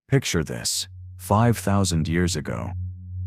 Picture this. 5,000 years ago,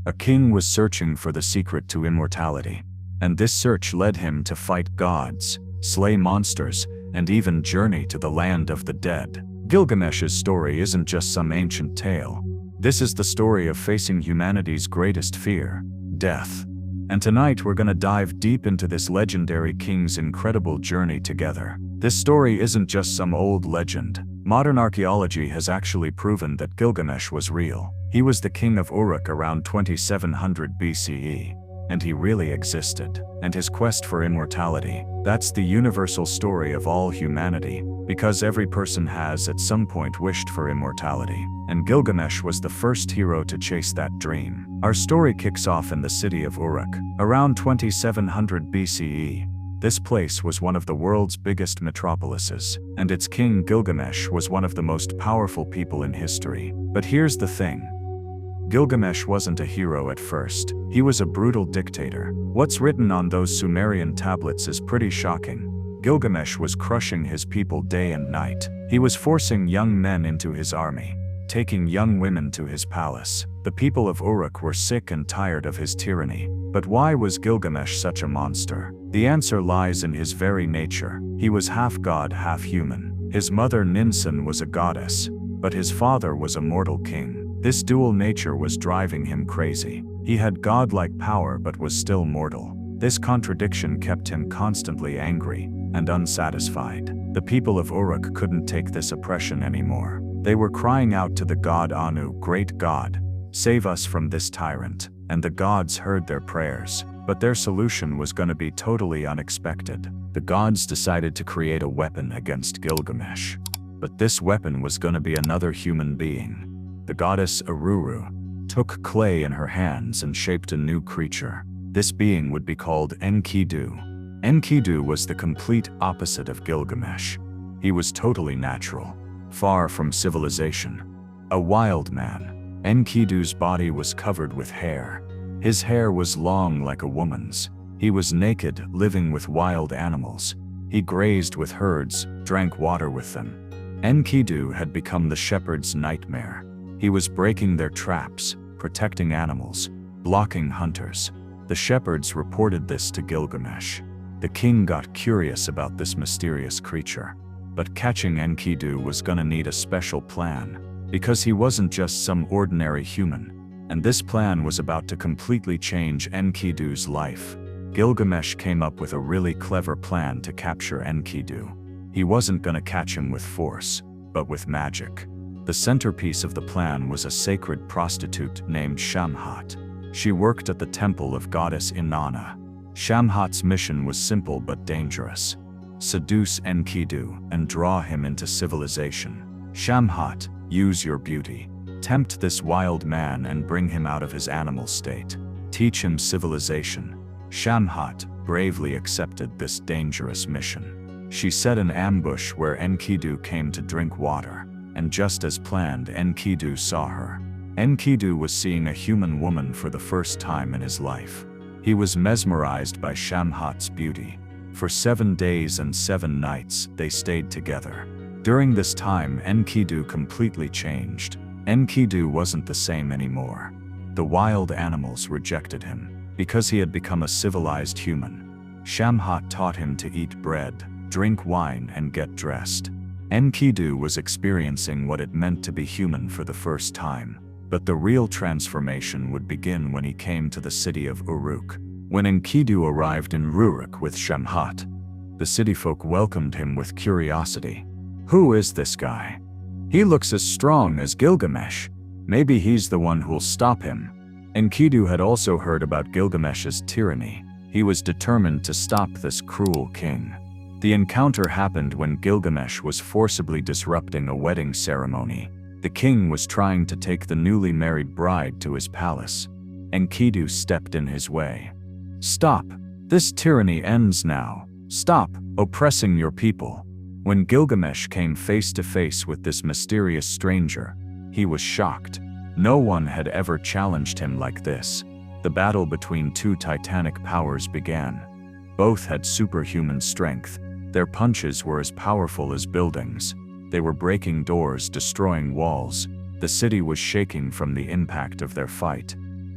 a king was searching for the secret to immortality, and this search led him to fight gods, slay monsters, and even journey to the land of the dead. Gilgamesh's story isn't just some ancient tale. This is the story of facing humanity's greatest fear, death. And tonight we're gonna dive deep into this legendary king's incredible journey together. This story isn't just some old legend. Modern archaeology has actually proven that Gilgamesh was real. He was the king of Uruk around 2700 BCE, and he really existed. And his quest for immortality, that's the universal story of all humanity, because every person has at some point wished for immortality, and Gilgamesh was the first hero to chase that dream. Our story kicks off in the city of Uruk, around 2700 BCE. This place was one of the world's biggest metropolises, and its king Gilgamesh was one of the most powerful people in history. But here's the thing. Gilgamesh wasn't a hero at first. He was a brutal dictator. What's written on those Sumerian tablets is pretty shocking. Gilgamesh was crushing his people day and night. He was forcing young men into his army, taking young women to his palace. The people of Uruk were sick and tired of his tyranny. But why was Gilgamesh such a monster? The answer lies in his very nature. He was half god, half human. His mother Ninsun was a goddess, but his father was a mortal king. This dual nature was driving him crazy. He had godlike power but was still mortal. This contradiction kept him constantly angry and unsatisfied. The people of Uruk couldn't take this oppression anymore. They were crying out to the god Anu, "Great God, save us from this tyrant." And the gods heard their prayers. But their solution was going to be totally unexpected. The gods decided to create a weapon against Gilgamesh. But this weapon was going to be another human being. The goddess Aruru took clay in her hands and shaped a new creature. This being would be called Enkidu. Enkidu was the complete opposite of Gilgamesh. He was totally natural, far from civilization. A wild man. Enkidu's body was covered with hair. His hair was long like a woman's. He was naked, living with wild animals. He grazed with herds, drank water with them. Enkidu had become the shepherd's nightmare. He was breaking their traps, protecting animals, blocking hunters. The shepherds reported this to Gilgamesh. The king got curious about this mysterious creature. But catching Enkidu was gonna need a special plan, because he wasn't just some ordinary human. And this plan was about to completely change Enkidu's life. Gilgamesh came up with a really clever plan to capture Enkidu. He wasn't gonna catch him with force, but with magic. The centerpiece of the plan was a sacred prostitute named Shamhat. She worked at the temple of goddess Inanna. Shamhat's mission was simple but dangerous. Seduce Enkidu and draw him into civilization. Shamhat, use your beauty. Tempt this wild man and bring him out of his animal state. Teach him civilization. Shamhat bravely accepted this dangerous mission. She set an ambush where Enkidu came to drink water. And just as planned, Enkidu saw her. Enkidu was seeing a human woman for the first time in his life. He was mesmerized by Shamhat's beauty. For 7 days and 7 nights, they stayed together. During this time, Enkidu completely changed. Enkidu wasn't the same anymore. The wild animals rejected him, because he had become a civilized human. Shamhat taught him to eat bread, drink wine, and get dressed. Enkidu was experiencing what it meant to be human for the first time. But the real transformation would begin when he came to the city of Uruk. When Enkidu arrived in Uruk with Shamhat, the city folk welcomed him with curiosity. Who is this guy? He looks as strong as Gilgamesh. Maybe he's the one who'll stop him. Enkidu had also heard about Gilgamesh's tyranny. He was determined to stop this cruel king. The encounter happened when Gilgamesh was forcibly disrupting a wedding ceremony. The king was trying to take the newly married bride to his palace. Enkidu stepped in his way. "Stop! This tyranny ends now. Stop oppressing your people." When Gilgamesh came face to face with this mysterious stranger, he was shocked. No one had ever challenged him like this. The battle between two titanic powers began. Both had superhuman strength. Their punches were as powerful as buildings. They were breaking doors, destroying walls, The city was shaking from the impact of their fight.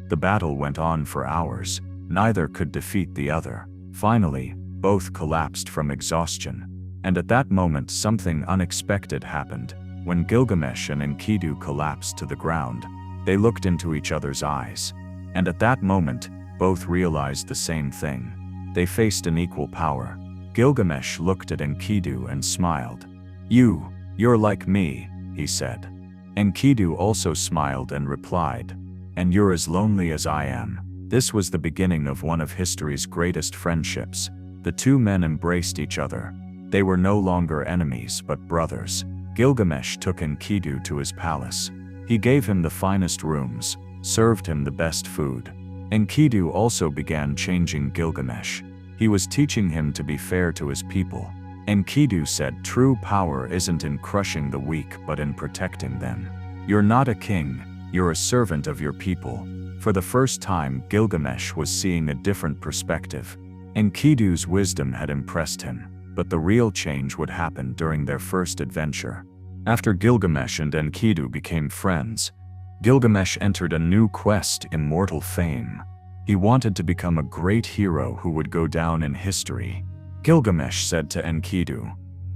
The battle went on for hours. Neither could defeat the other. Finally, both collapsed from exhaustion. And at that moment something unexpected happened. When Gilgamesh and Enkidu collapsed to the ground, they looked into each other's eyes. And at that moment, both realized the same thing. They faced an equal power. Gilgamesh looked at Enkidu and smiled. You're like me, he said. Enkidu also smiled and replied, and you're as lonely as I am. This was the beginning of one of history's greatest friendships. The two men embraced each other. They were no longer enemies but brothers. Gilgamesh took Enkidu to his palace. He gave him the finest rooms, served him the best food. Enkidu also began changing Gilgamesh. He was teaching him to be fair to his people. Enkidu said true power isn't in crushing the weak but in protecting them. You're not a king, you're a servant of your people. For the first time, Gilgamesh was seeing a different perspective. Enkidu's wisdom had impressed him, but the real change would happen during their first adventure. After Gilgamesh and Enkidu became friends, Gilgamesh entered a new quest, immortal fame. He wanted to become a great hero who would go down in history. Gilgamesh said to Enkidu,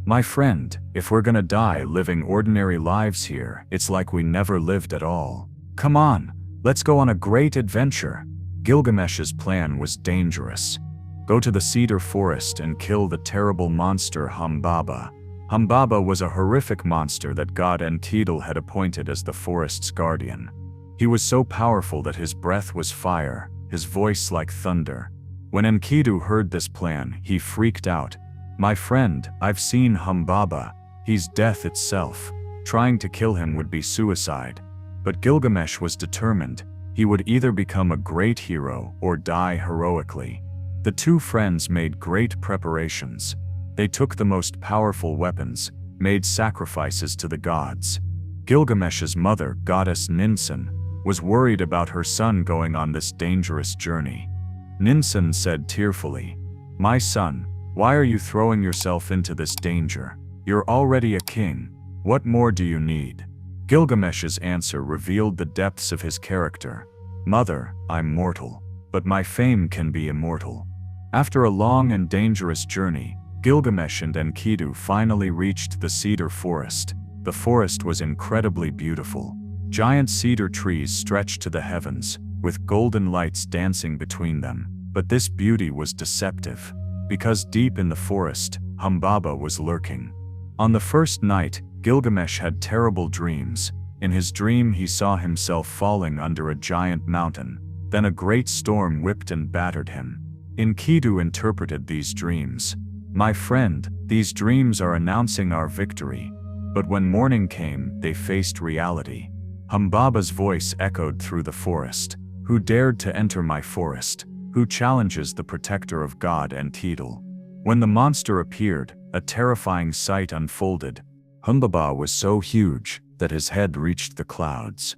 "My friend, if we're gonna die living ordinary lives here, it's like we never lived at all. Come on, let's go on a great adventure." Gilgamesh's plan was dangerous. Go to the cedar forest and kill the terrible monster Humbaba. Humbaba was a horrific monster that god Enkidu had appointed as the forest's guardian. He was so powerful that his breath was fire, his voice like thunder. When Enkidu heard this plan, he freaked out. "My friend, I've seen Humbaba. He's death itself. Trying to kill him would be suicide." But Gilgamesh was determined. He would either become a great hero or die heroically. The two friends made great preparations. They took the most powerful weapons, made sacrifices to the gods. Gilgamesh's mother, goddess Ninsun, was worried about her son going on this dangerous journey. Ninsun said tearfully, "My son, why are you throwing yourself into this danger? You're already a king. What more do you need?" Gilgamesh's answer revealed the depths of his character. "Mother, I'm mortal, but my fame can be immortal." After a long and dangerous journey, Gilgamesh and Enkidu finally reached the cedar forest. The forest was incredibly beautiful. Giant cedar trees stretched to the heavens, with golden lights dancing between them. But this beauty was deceptive, because deep in the forest, Humbaba was lurking. On the first night, Gilgamesh had terrible dreams. In his dream he saw himself falling under a giant mountain. Then a great storm whipped and battered him. Enkidu interpreted these dreams. "My friend, these dreams are announcing our victory." But when morning came, they faced reality. Humbaba's voice echoed through the forest. "Who dared to enter my forest? Who challenges the protector of God Enkidu?" When the monster appeared, a terrifying sight unfolded. Humbaba was so huge that his head reached the clouds.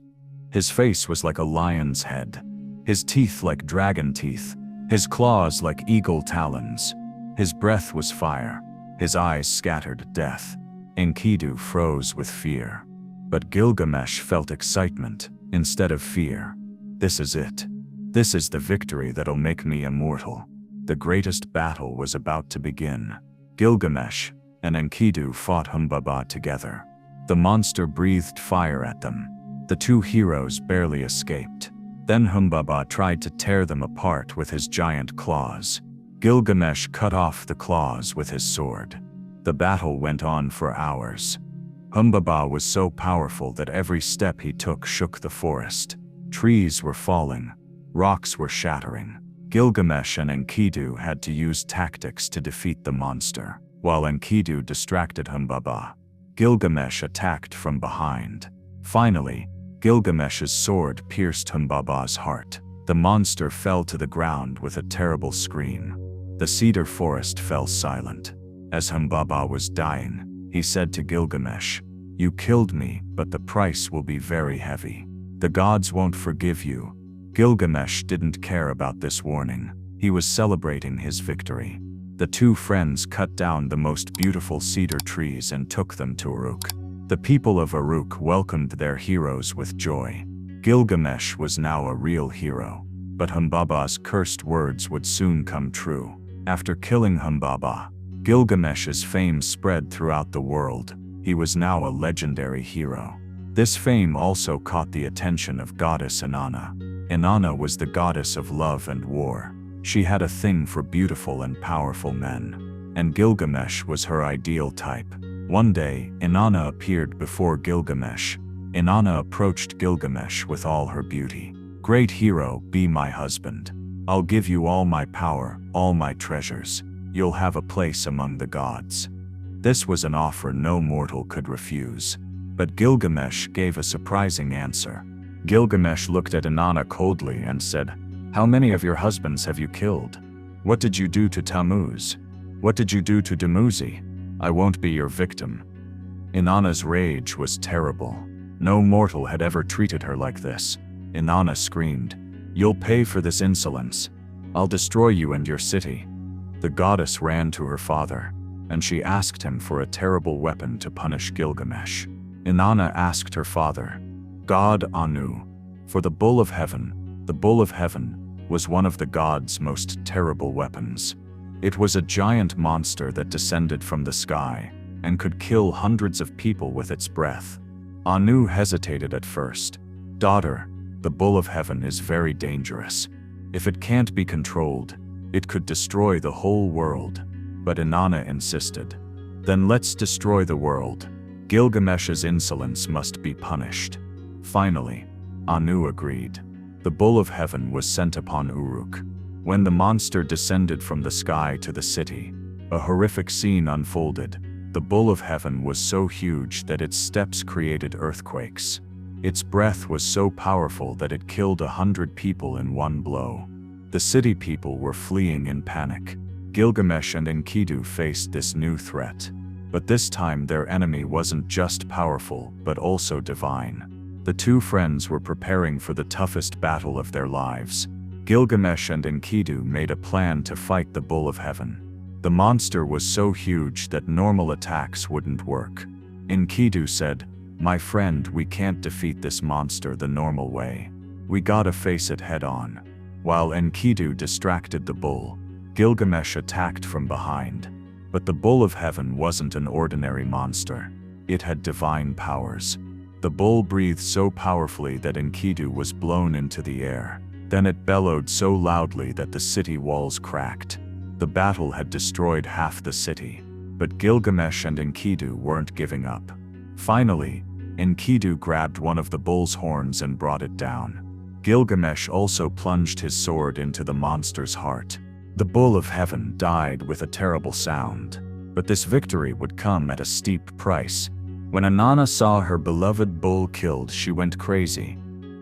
His face was like a lion's head, his teeth like dragon teeth, his claws like eagle talons. His breath was fire, his eyes scattered death. Enkidu froze with fear. But Gilgamesh felt excitement instead of fear. "This is it. This is the victory that'll make me immortal." The greatest battle was about to begin. Gilgamesh and Enkidu fought Humbaba together. The monster breathed fire at them. The two heroes barely escaped. Then Humbaba tried to tear them apart with his giant claws. Gilgamesh cut off the claws with his sword. The battle went on for hours. Humbaba was so powerful that every step he took shook the forest. Trees were falling. Rocks were shattering. Gilgamesh and Enkidu had to use tactics to defeat the monster. While Enkidu distracted Humbaba, Gilgamesh attacked from behind. Finally, Gilgamesh's sword pierced Humbaba's heart. The monster fell to the ground with a terrible scream. The cedar forest fell silent. As Humbaba was dying, he said to Gilgamesh, "You killed me, but the price will be very heavy. The gods won't forgive you." Gilgamesh didn't care about this warning. He was celebrating his victory. The two friends cut down the most beautiful cedar trees and took them to Uruk. The people of Uruk welcomed their heroes with joy. Gilgamesh was now a real hero, but Humbaba's cursed words would soon come true. After killing Humbaba, Gilgamesh's fame spread throughout the world. He was now a legendary hero. This fame also caught the attention of goddess Inanna. Inanna was the goddess of love and war. She had a thing for beautiful and powerful men, and Gilgamesh was her ideal type. One day, Inanna appeared before Gilgamesh. Inanna approached Gilgamesh with all her beauty. "Great hero, be my husband. I'll give you all my power, all my treasures. You'll have a place among the gods." This was an offer no mortal could refuse. But Gilgamesh gave a surprising answer. Gilgamesh looked at Inanna coldly and said, "How many of your husbands have you killed? What did you do to Tammuz? What did you do to Dumuzi? I won't be your victim." Inanna's rage was terrible. No mortal had ever treated her like this. Inanna screamed, "You'll pay for this insolence. I'll destroy you and your city." The goddess ran to her father, and she asked him for a terrible weapon to punish Gilgamesh. Inanna asked her father, God Anu, for the bull of heaven. The bull of heaven was one of the gods' most terrible weapons. It was a giant monster that descended from the sky and could kill hundreds of people with its breath. Anu hesitated at first. "Daughter, the bull of heaven is very dangerous. If it can't be controlled, it could destroy the whole world." But Inanna insisted. "Then let's destroy the world. Gilgamesh's insolence must be punished." Finally, Anu agreed. The bull of heaven was sent upon Uruk. When the monster descended from the sky to the city, a horrific scene unfolded. The bull of heaven was so huge that its steps created earthquakes. Its breath was so powerful that it killed 100 people in one blow. The city people were fleeing in panic. Gilgamesh and Enkidu faced this new threat. But this time their enemy wasn't just powerful, but also divine. The two friends were preparing for the toughest battle of their lives. Gilgamesh and Enkidu made a plan to fight the bull of heaven. The monster was so huge that normal attacks wouldn't work. Enkidu said, "My friend, we can't defeat this monster the normal way. We gotta face it head on." While Enkidu distracted the bull, Gilgamesh attacked from behind. But the bull of heaven wasn't an ordinary monster. It had divine powers. The bull breathed so powerfully that Enkidu was blown into the air. Then it bellowed so loudly that the city walls cracked. The battle had destroyed half the city. But Gilgamesh and Enkidu weren't giving up. Finally, Enkidu grabbed one of the bull's horns and brought it down. Gilgamesh also plunged his sword into the monster's heart. The bull of heaven died with a terrible sound. But this victory would come at a steep price. When Inanna saw her beloved bull killed, she went crazy.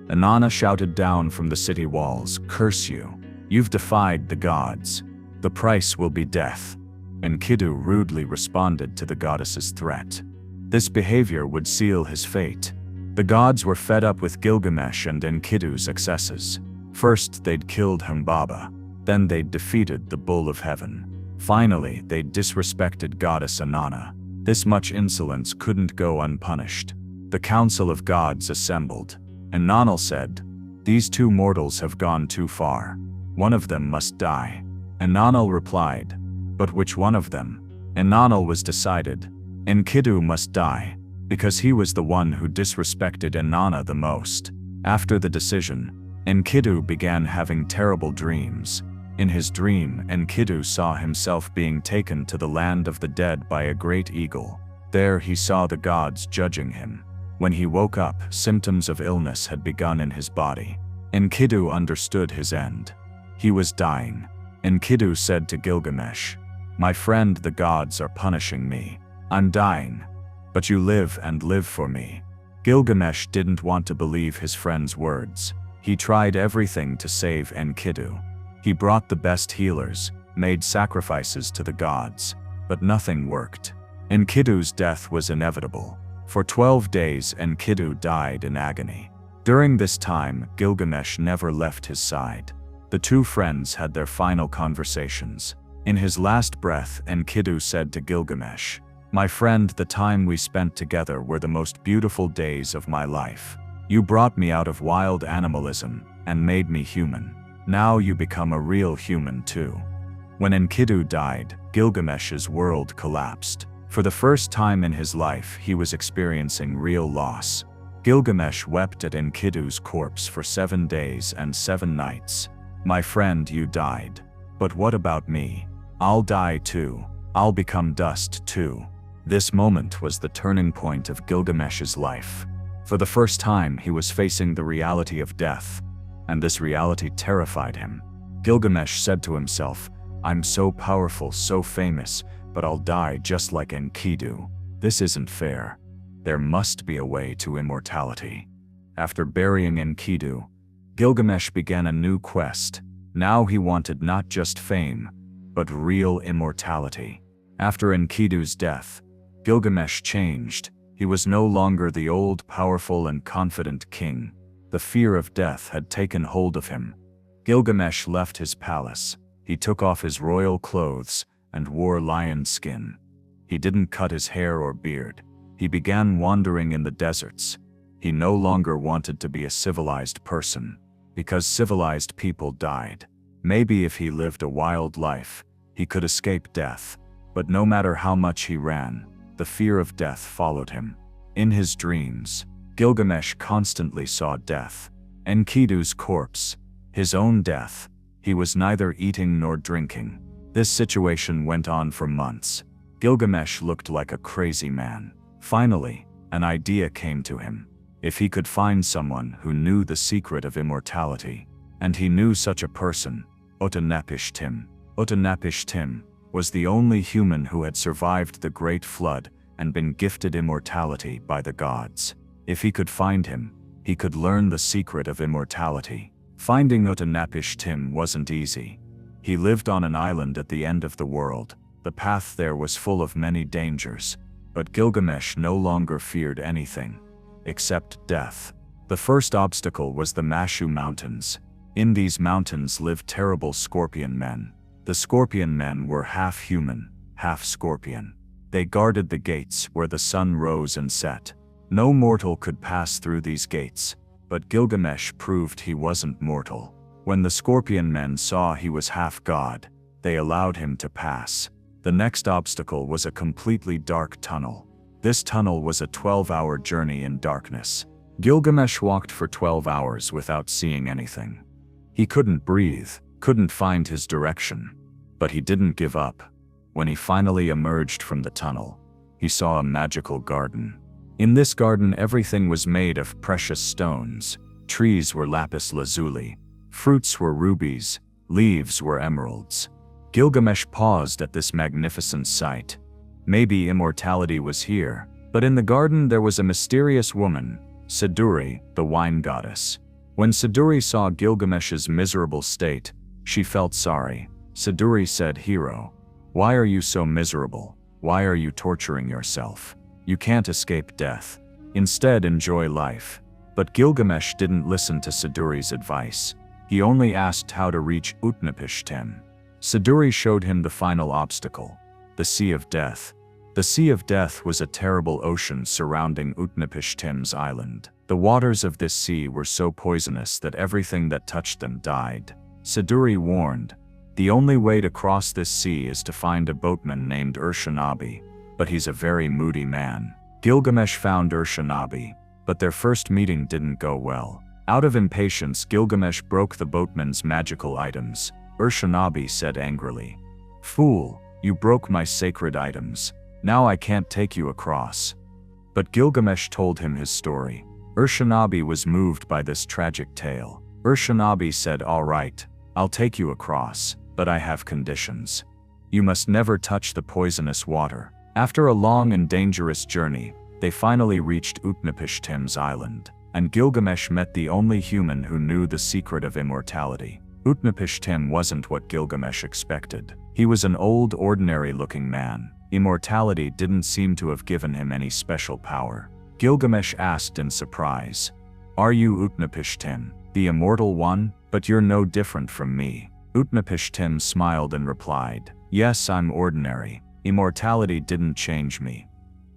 Inanna shouted down from the city walls, "Curse you! You've defied the gods. The price will be death." Enkidu rudely responded to the goddess's threat. This behavior would seal his fate. The gods were fed up with Gilgamesh and Enkidu's excesses. First they'd killed Humbaba. Then they'd defeated the bull of heaven. Finally, they'd disrespected goddess Inanna. This much insolence couldn't go unpunished. The council of gods assembled. Inanna said, "These two mortals have gone too far. One of them must die." Inanna replied, "But which one of them?" Inanna was decided. Enkidu must die, because he was the one who disrespected Inanna the most. After the decision, Enkidu began having terrible dreams. In his dream, Enkidu saw himself being taken to the land of the dead by a great eagle. There he saw the gods judging him. When he woke up, symptoms of illness had begun in his body. Enkidu understood his end. He was dying. Enkidu said to Gilgamesh, "My friend, the gods are punishing me. I'm dying. But you live and live for me." Gilgamesh didn't want to believe his friend's words. He tried everything to save Enkidu. He brought the best healers, made sacrifices to the gods, but nothing worked. Enkidu's death was inevitable. For 12 days Enkidu died in agony. During this time, Gilgamesh never left his side. The two friends had their final conversations. In his last breath, Enkidu said to Gilgamesh, My friend, the time we spent together were the most beautiful days of my life. You brought me out of wild animalism and made me human. Now you become a real human too." When Enkidu died, Gilgamesh's world collapsed. For the first time in his life, he was experiencing real loss. Gilgamesh wept at Enkidu's corpse for 7 days and 7 nights. "My friend, you died. But what about me? I'll die too. I'll become dust too." This moment was the turning point of Gilgamesh's life. For the first time, he was facing the reality of death, and this reality terrified him. Gilgamesh said to himself, "I'm so powerful, so famous, but I'll die just like Enkidu. This isn't fair. There must be a way to immortality." After burying Enkidu, Gilgamesh began a new quest. Now he wanted not just fame, but real immortality. After Enkidu's death, Gilgamesh changed. He was no longer the old, powerful and confident king. The fear of death had taken hold of him. Gilgamesh left his palace. He took off his royal clothes and wore lion skin. He didn't cut his hair or beard. He began wandering in the deserts. He no longer wanted to be a civilized person, because civilized people died. Maybe if he lived a wild life, he could escape death. But no matter how much he ran, the fear of death followed him. In his dreams, Gilgamesh constantly saw death. Enkidu's corpse, his own death. He was neither eating nor drinking. This situation went on for months. Gilgamesh looked like a crazy man. Finally, an idea came to him. If he could find someone who knew the secret of immortality, and he knew such a person, Utnapishtim. Utnapishtim was the only human who had survived the Great Flood and been gifted immortality by the gods. If he could find him, he could learn the secret of immortality. Finding Utnapishtim wasn't easy. He lived on an island at the end of the world. The path there was full of many dangers, but Gilgamesh no longer feared anything except death. The first obstacle was the Mashu Mountains. In these mountains lived terrible scorpion men. The scorpion men were half human, half scorpion. They guarded the gates where the sun rose and set. No mortal could pass through these gates, but Gilgamesh proved he wasn't mortal. When the scorpion men saw he was half god, they allowed him to pass. The next obstacle was a completely dark tunnel. This tunnel was a 12-hour journey in darkness. Gilgamesh walked for 12 hours without seeing anything. He couldn't breathe, couldn't find his direction. But he didn't give up. When he finally emerged from the tunnel, he saw a magical garden. In this garden, everything was made of precious stones. Trees were lapis lazuli, fruits were rubies, leaves were emeralds. Gilgamesh paused at this magnificent sight. Maybe immortality was here, but in the garden there was a mysterious woman, Siduri, the wine goddess. When Siduri saw Gilgamesh's miserable state, she felt sorry. Siduri said, "Hero, why are you so miserable? Why are you torturing yourself? You can't escape death. Instead, enjoy life." But Gilgamesh didn't listen to Siduri's advice. He only asked how to reach Utnapishtim. Siduri showed him the final obstacle, the Sea of Death. The Sea of Death was a terrible ocean surrounding Utnapishtim's island. The waters of this sea were so poisonous that everything that touched them died. Siduri warned, "The only way to cross this sea is to find a boatman named Urshanabi, but he's a very moody man." Gilgamesh found Urshanabi, but their first meeting didn't go well. Out of impatience, Gilgamesh broke the boatman's magical items. Urshanabi said angrily, "Fool, you broke my sacred items. Now I can't take you across." But Gilgamesh told him his story. Urshanabi was moved by this tragic tale. Urshanabi said, "All right, I'll take you across, but I have conditions. You must never touch the poisonous water." After a long and dangerous journey, they finally reached Utnapishtim's island, and Gilgamesh met the only human who knew the secret of immortality. Utnapishtim wasn't what Gilgamesh expected. He was an old, ordinary-looking man. Immortality didn't seem to have given him any special power. Gilgamesh asked in surprise, "Are you Utnapishtim, the immortal one? But you're no different from me." Utnapishtim smiled and replied, "Yes, I'm ordinary. Immortality didn't change me.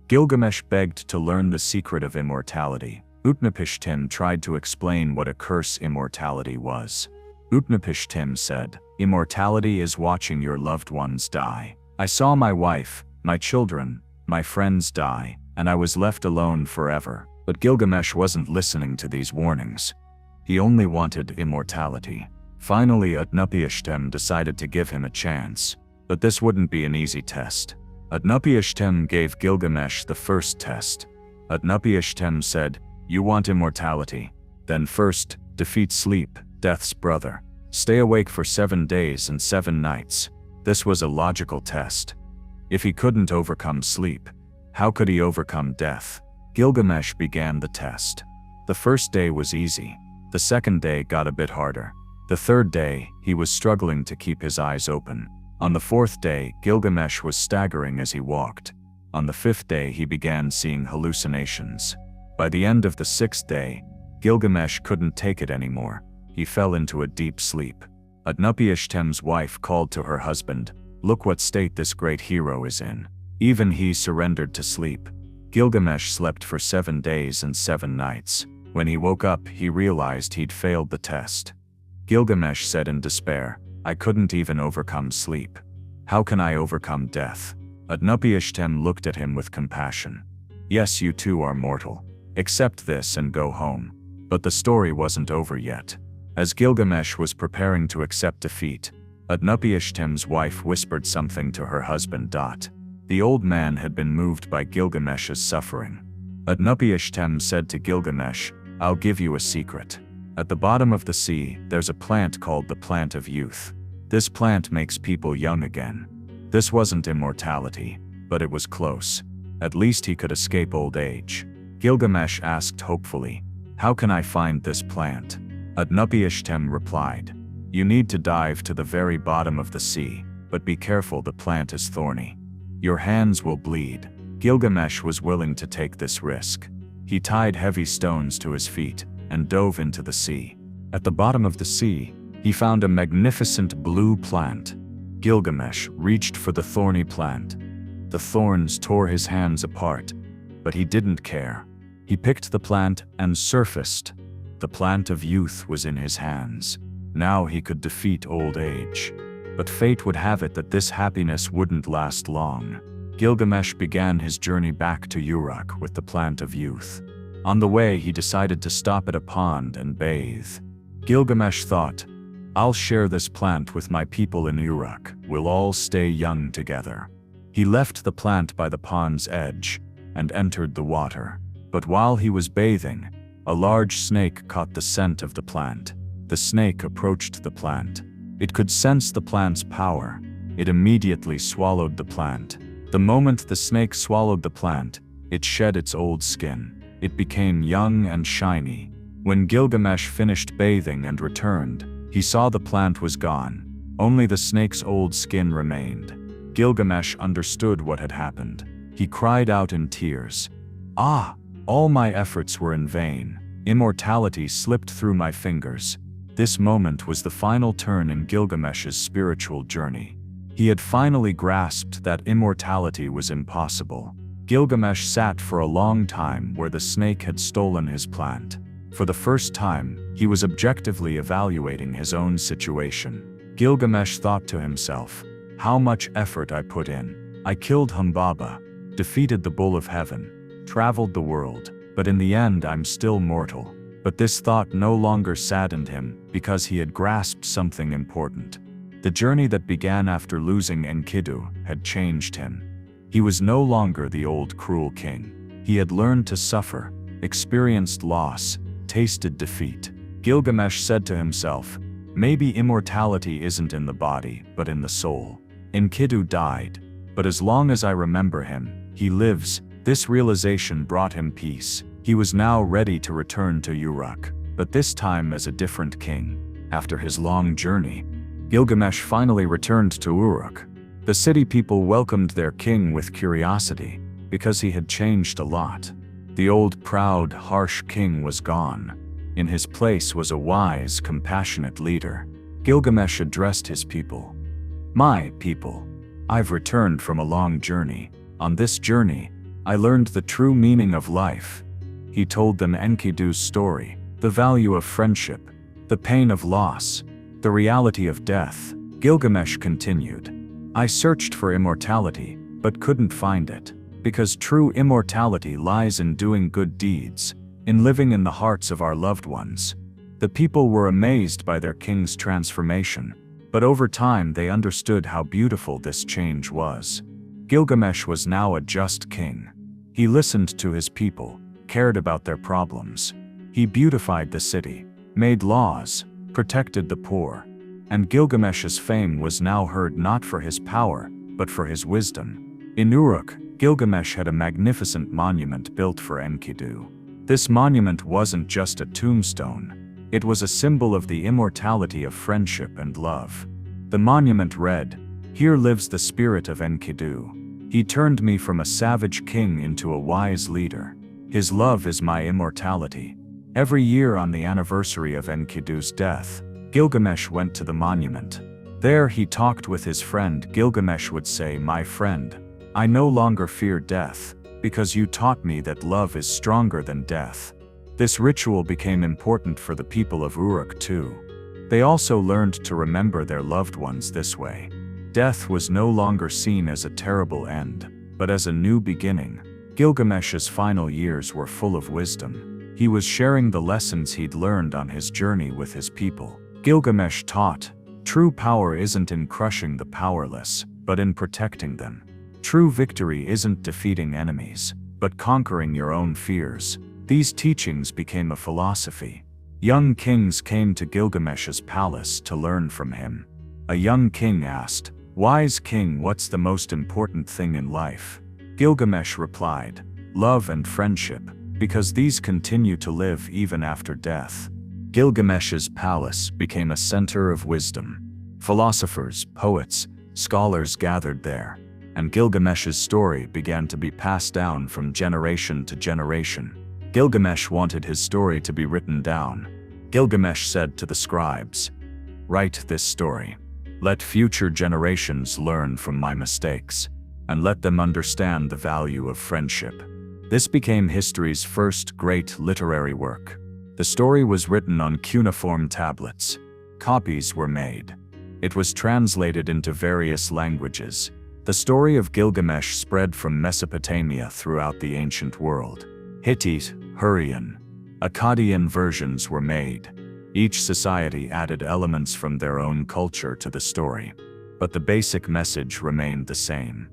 Gilgamesh begged to learn the secret of immortality. Utnapishtim tried to explain what a curse immortality was. Utnapishtim said, "Immortality is watching your loved ones die. I saw my wife, my children, my friends die, and I was left alone forever." But Gilgamesh wasn't listening to these warnings. He only wanted immortality. Finally, Utnapishtim decided to give him a chance. But this wouldn't be an easy test. Utnapishtim gave Gilgamesh the first test. Utnapishtim said, "You want immortality? Then first, defeat sleep, death's brother. Stay awake for 7 days and 7 nights." This was a logical test. If he couldn't overcome sleep, how could he overcome death? Gilgamesh began the test. The first day was easy. The second day got a bit harder. The third day, he was struggling to keep his eyes open. On the fourth day, Gilgamesh was staggering as he walked. On the fifth day, he began seeing hallucinations. By the end of the sixth day, Gilgamesh couldn't take it anymore. He fell into a deep sleep. Utnapishtim's wife called to her husband, "Look what state this great hero is in." Even he surrendered to sleep. Gilgamesh slept for 7 days and 7 nights. When he woke up, he realized he'd failed the test. Gilgamesh said in despair, "I couldn't even overcome sleep. How can I overcome death?" Utnapishtim looked at him with compassion. "Yes, you too are mortal. Accept this and go home." But the story wasn't over yet. As Gilgamesh was preparing to accept defeat, Utnapishtim's wife whispered something to her husband. The old man had been moved by Gilgamesh's suffering. Utnapishtim said to Gilgamesh, "I'll give you a secret. At the bottom of the sea, there's a plant called the plant of youth. This plant makes people young again." This wasn't immortality, but it was close. At least he could escape old age. Gilgamesh asked hopefully, "How can I find this plant?" Utnapishtim replied, "You need to dive to the very bottom of the sea, but be careful, the plant is thorny. Your hands will bleed." Gilgamesh was willing to take this risk. He tied heavy stones to his feet and dove into the sea. At the bottom of the sea, he found a magnificent blue plant. Gilgamesh reached for the thorny plant. The thorns tore his hands apart, but he didn't care. He picked the plant and surfaced. The plant of youth was in his hands. Now he could defeat old age. But fate would have it that this happiness wouldn't last long. Gilgamesh began his journey back to Uruk with the plant of youth. On the way, he decided to stop at a pond and bathe. Gilgamesh thought, "I'll share this plant with my people in Uruk. We'll all stay young together." He left the plant by the pond's edge and entered the water. But while he was bathing, a large snake caught the scent of the plant. The snake approached the plant. It could sense the plant's power. It immediately swallowed the plant. The moment the snake swallowed the plant, it shed its old skin. It became young and shiny. When Gilgamesh finished bathing and returned, he saw the plant was gone. Only the snake's old skin remained. Gilgamesh understood what had happened. He cried out in tears, "Ah! All my efforts were in vain. Immortality slipped through my fingers." This moment was the final turn in Gilgamesh's spiritual journey. He had finally grasped that immortality was impossible. Gilgamesh sat for a long time where the snake had stolen his plant. For the first time, he was objectively evaluating his own situation. Gilgamesh thought to himself, "How much effort I put in. I killed Humbaba, defeated the Bull of Heaven, traveled the world, but in the end I'm still mortal." But this thought no longer saddened him, because he had grasped something important. The journey that began after losing Enkidu had changed him. He was no longer the old cruel king. He had learned to suffer, experienced loss, tasted defeat. Gilgamesh said to himself, "Maybe immortality isn't in the body, but in the soul. Enkidu died, but as long as I remember him, he lives." This realization brought him peace. He was now ready to return to Uruk, but this time as a different king. After his long journey, Gilgamesh finally returned to Uruk. The city people welcomed their king with curiosity, because he had changed a lot. The old, proud, harsh king was gone. In his place was a wise, compassionate leader. Gilgamesh addressed his people. "My people, I've returned from a long journey. On this journey, I learned the true meaning of life." He told them Enkidu's story, the value of friendship, the pain of loss, the reality of death. Gilgamesh continued, "I searched for immortality, but couldn't find it, because true immortality lies in doing good deeds, in living in the hearts of our loved ones." The people were amazed by their king's transformation, but over time they understood how beautiful this change was. Gilgamesh was now a just king. He listened to his people, cared about their problems. He beautified the city, made laws, protected the poor, and Gilgamesh's fame was now heard not for his power, but for his wisdom. In Uruk, Gilgamesh had a magnificent monument built for Enkidu. This monument wasn't just a tombstone. It was a symbol of the immortality of friendship and love. The monument read, "Here lives the spirit of Enkidu. He turned me from a savage king into a wise leader. His love is my immortality." Every year on the anniversary of Enkidu's death, Gilgamesh went to the monument. There he talked with his friend. Gilgamesh would say, "My friend, I no longer fear death, because you taught me that love is stronger than death." This ritual became important for the people of Uruk too. They also learned to remember their loved ones this way. Death was no longer seen as a terrible end, but as a new beginning. Gilgamesh's final years were full of wisdom. He was sharing the lessons he'd learned on his journey with his people. Gilgamesh taught, "True power isn't in crushing the powerless, but in protecting them. True victory isn't defeating enemies, but conquering your own fears." These teachings became a philosophy. Young kings came to Gilgamesh's palace to learn from him. A young king asked, "Wise king, what's the most important thing in life?" Gilgamesh replied, "Love and friendship, because these continue to live even after death." Gilgamesh's palace became a center of wisdom. Philosophers, poets, scholars gathered there, and Gilgamesh's story began to be passed down from generation to generation. Gilgamesh wanted his story to be written down. Gilgamesh said to the scribes, "Write this story. Let future generations learn from my mistakes, and let them understand the value of friendship." This became history's first great literary work. The story was written on cuneiform tablets. Copies were made. It was translated into various languages. The story of Gilgamesh spread from Mesopotamia throughout the ancient world. Hittite, Hurrian, Akkadian versions were made. Each society added elements from their own culture to the story, but the basic message remained the same.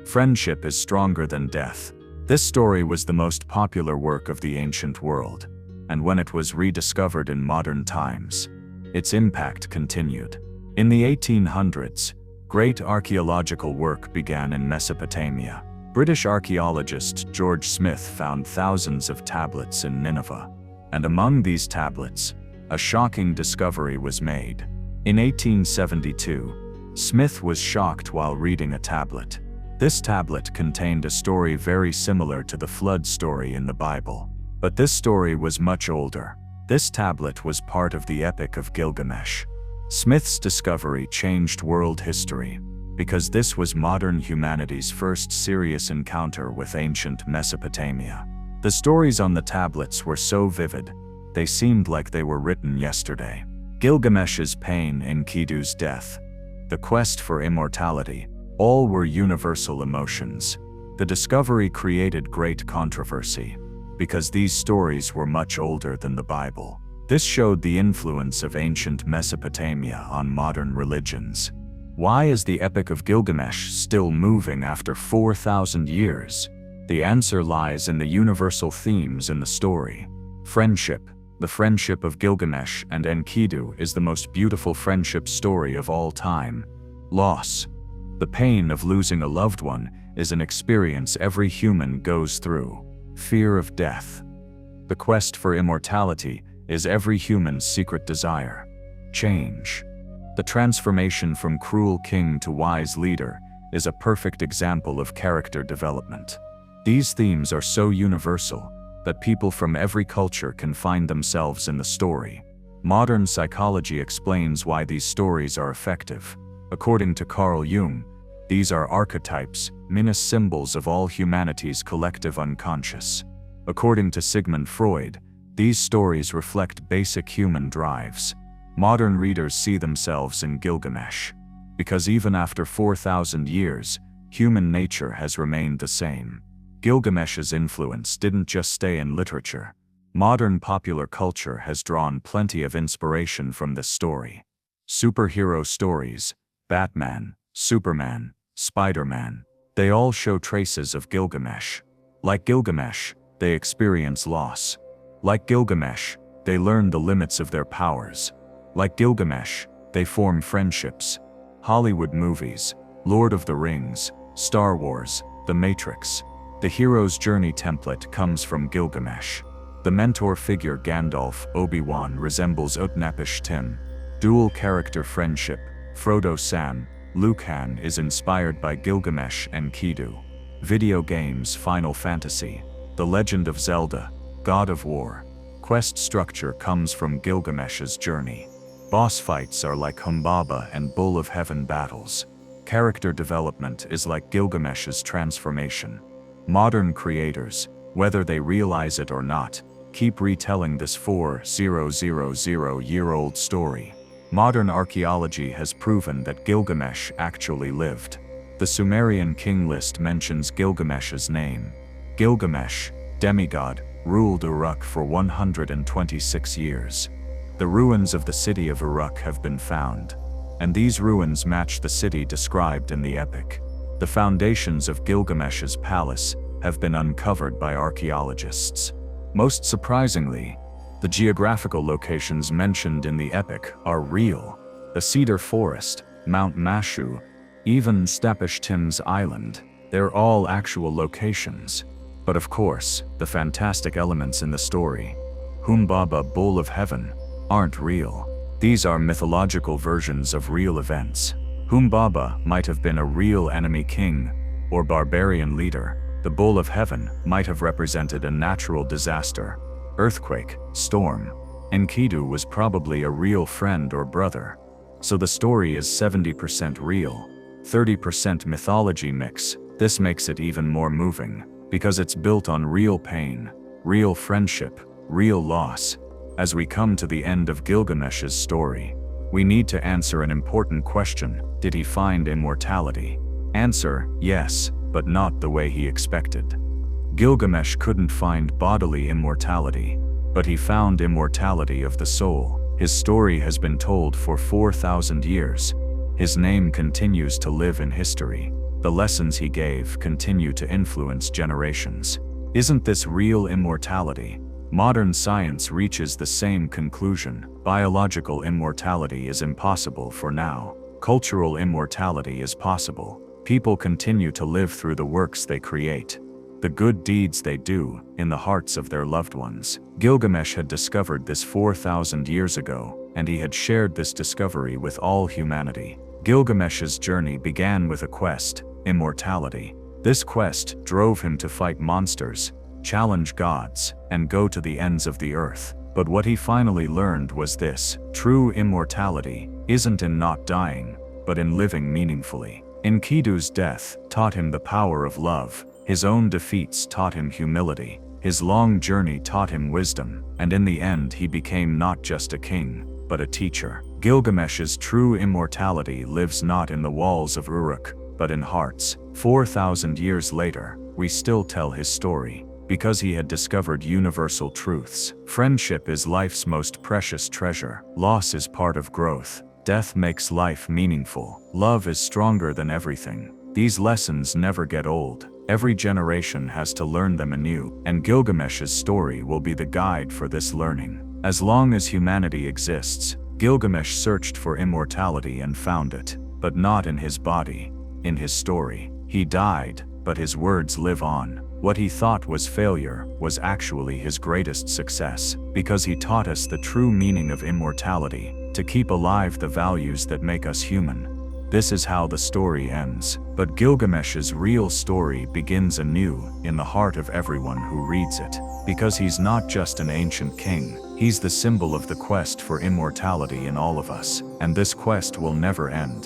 Friendship is stronger than death. This story was the most popular work of the ancient world, and when it was rediscovered in modern times, its impact continued. In the 1800s, great archaeological work began in Mesopotamia. British archaeologist George Smith found thousands of tablets in Nineveh, and among these tablets, a shocking discovery was made. In 1872, Smith was shocked while reading a tablet. This tablet contained a story very similar to the flood story in the Bible, but this story was much older. This tablet was part of the Epic of Gilgamesh. Smith's discovery changed world history, because this was modern humanity's first serious encounter with ancient Mesopotamia. The stories on the tablets were so vivid, they seemed like they were written yesterday. Gilgamesh's pain, Enkidu's death, the quest for immortality, all were universal emotions. The discovery created great controversy, because these stories were much older than the Bible. This showed the influence of ancient Mesopotamia on modern religions. Why is the Epic of Gilgamesh still moving after 4,000 years? The answer lies in the universal themes in the story. Friendship. The friendship of Gilgamesh and Enkidu is the most beautiful friendship story of all time. Loss. The pain of losing a loved one is an experience every human goes through. Fear of death. The quest for immortality is every human's secret desire. Change. The transformation from cruel king to wise leader is a perfect example of character development. These themes are so universal that people from every culture can find themselves in the story. Modern psychology explains why these stories are effective. According to Carl Jung, these are archetypes, minus symbols of all humanity's collective unconscious. According to Sigmund Freud, these stories reflect basic human drives. Modern readers see themselves in Gilgamesh, because even after 4,000 years, human nature has remained the same. Gilgamesh's influence didn't just stay in literature. Modern popular culture has drawn plenty of inspiration from this story. Superhero stories, Batman, Superman, Spider-Man, they all show traces of Gilgamesh. Like Gilgamesh, they experience loss. Like Gilgamesh, they learn the limits of their powers. Like Gilgamesh, they form friendships. Hollywood movies, Lord of the Rings, Star Wars, The Matrix. The hero's journey template comes from Gilgamesh. The mentor figure Gandalf, Obi-Wan resembles Utnapishtim. Dual character friendship, Frodo Sam, Luke Han is inspired by Gilgamesh Enkidu. Video games Final Fantasy, The Legend of Zelda, God of War. Quest structure comes from Gilgamesh's journey. Boss fights are like Humbaba and Bull of Heaven battles. Character development is like Gilgamesh's transformation. Modern creators, whether they realize it or not, keep retelling this 4,000-year-old story. Modern archaeology has proven that Gilgamesh actually lived. The Sumerian king list mentions Gilgamesh's name. Gilgamesh, demigod, ruled Uruk for 126 years. The ruins of the city of Uruk have been found, and these ruins match the city described in the epic. The foundations of Gilgamesh's palace have been uncovered by archaeologists. Most surprisingly, the geographical locations mentioned in the epic are real. The Cedar Forest, Mount Mashu, even Stapishtim's Island, they're all actual locations. But of course, the fantastic elements in the story, Humbaba, Bull of Heaven, aren't real. These are mythological versions of real events. Humbaba might have been a real enemy king or barbarian leader. The Bull of Heaven might have represented a natural disaster, earthquake, storm. Enkidu was probably a real friend or brother. So the story is 70% real, 30% mythology mix. This makes it even more moving, because it's built on real pain, real friendship, real loss. As we come to the end of Gilgamesh's story, we need to answer an important question. Did he find immortality? Answer, yes, but not the way he expected. Gilgamesh couldn't find bodily immortality, but he found immortality of the soul. His story has been told for 4,000 years. His name continues to live in history. The lessons he gave continue to influence generations. Isn't this real immortality? Modern science reaches the same conclusion. Biological immortality is impossible for now. Cultural immortality is possible. People continue to live through the works they create, the good deeds they do, in the hearts of their loved ones. Gilgamesh had discovered this 4,000 years ago, and he had shared this discovery with all humanity. Gilgamesh's journey began with a quest, immortality. This quest drove him to fight monsters, challenge gods, and go to the ends of the earth. But what he finally learned was this: true immortality isn't in not dying, but in living meaningfully. Enkidu's death taught him the power of love. His own defeats taught him humility. His long journey taught him wisdom, and in the end he became not just a king, but a teacher. Gilgamesh's true immortality lives not in the walls of Uruk, but in hearts. 4,000 years later, we still tell his story, because he had discovered universal truths. Friendship is life's most precious treasure. Loss is part of growth. Death makes life meaningful. Love is stronger than everything. These lessons never get old. Every generation has to learn them anew, and Gilgamesh's story will be the guide for this learning. As long as humanity exists, Gilgamesh searched for immortality and found it, but not in his body, in his story. He died, but his words live on. What he thought was failure was actually his greatest success, because he taught us the true meaning of immortality, to keep alive the values that make us human. This is how the story ends, but Gilgamesh's real story begins anew in the heart of everyone who reads it, because he's not just an ancient king, he's the symbol of the quest for immortality in all of us, and this quest will never end.